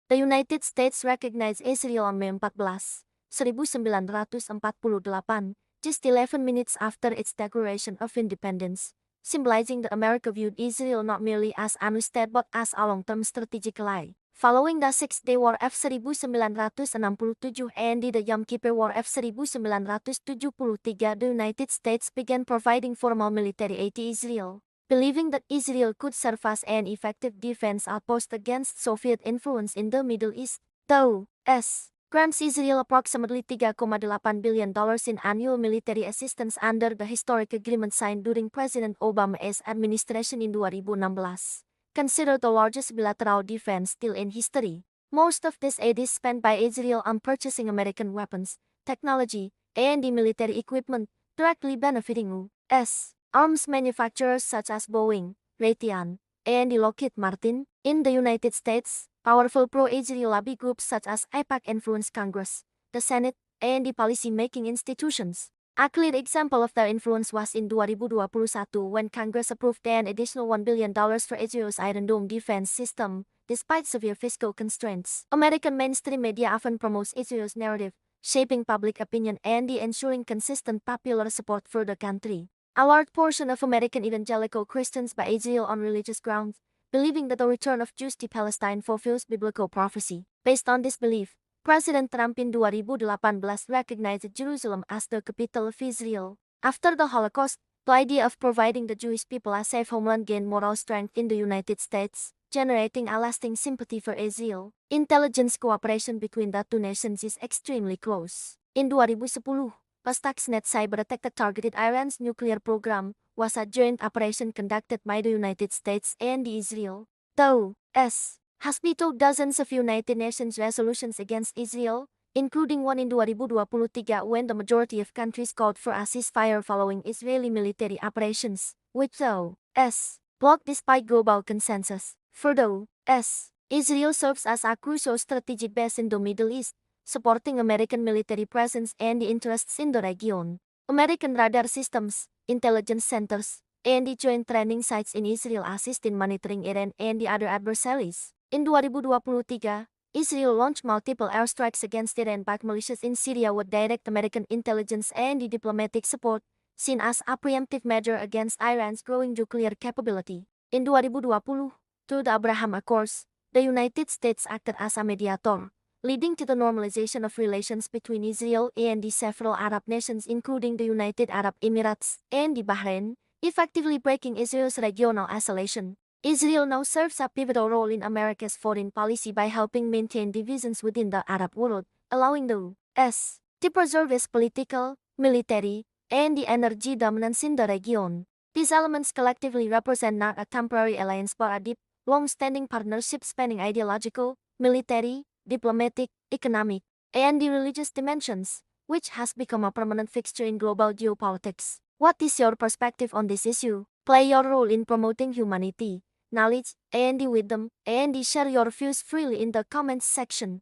The United States recognized Israel on May 14, 1948, just 11 minutes after its declaration of independence, symbolizing that America viewed Israel not merely as an state but as a long-term strategic ally. Following the Six-Day War of 1967 and the Yom Kippur War of 1973, the United States began providing formal military aid to Israel, believing that Israel could serve as an effective defense outpost against Soviet influence in the Middle East. The U.S. grants Israel approximately $3,8 billion in annual military assistance under the historic agreement signed during President Obama's administration in 2016. Considered the largest bilateral defense deal in history. Most of this aid is spent by Israel on purchasing American weapons, technology, and military equipment, directly benefiting U.S. arms manufacturers such as Boeing, Raytheon, and Lockheed Martin. In the United States, powerful pro-Israel lobby groups such as AIPAC influence Congress, the Senate, and the policy-making institutions. A clear example of their influence was in 2021 when Congress approved an additional $1 billion for Israel's Iron Dome defense system, despite severe fiscal constraints. American mainstream media often promotes Israel's narrative, shaping public opinion and ensuring consistent popular support for the country. A large portion of American evangelical Christians buy Israel on religious grounds, believing that the return of Jews to Palestine fulfills biblical prophecy. Based on this belief, President Trump in 2018 recognized Jerusalem as the capital of Israel. After the Holocaust, the idea of providing the Jewish people a safe homeland gained moral strength in the United States, generating a lasting sympathy for Israel. Intelligence cooperation between the two nations is extremely close. In 2010, a Stuxnet cyber attack that targeted Iran's nuclear program was a joint operation conducted by the United States and Israel. The U.S. has vetoed dozens of United Nations resolutions against Israel, including one in 2023 when the majority of countries called for a ceasefire following Israeli military operations, which the U.S. blocked despite global consensus. For the U.S., Israel serves as a crucial strategic base in the Middle East, supporting American military presence and the interests in the region. American radar systems, intelligence centers, and the joint training sites in Israel assist in monitoring Iran and the other adversaries. In 2023, Israel launched multiple airstrikes against Iran-backed militias in Syria with direct American intelligence and the diplomatic support, seen as a preemptive measure against Iran's growing nuclear capability. In 2020, through the Abraham Accords, the United States acted as a mediator, leading to the normalization of relations between Israel and the several Arab nations including the United Arab Emirates and the Bahrain, effectively breaking Israel's regional isolation. Israel now serves a pivotal role in America's foreign policy by helping maintain divisions within the Arab world, allowing the U.S. to preserve its political, military, and the energy dominance in the region. These elements collectively represent not a temporary alliance but a deep, long-standing partnership spanning ideological, military, diplomatic, economic, and the religious dimensions, which has become a permanent fixture in global geopolitics. What is your perspective on this issue? Play your role in promoting humanity, knowledge, and wisdom, and share your views freely in the comments section.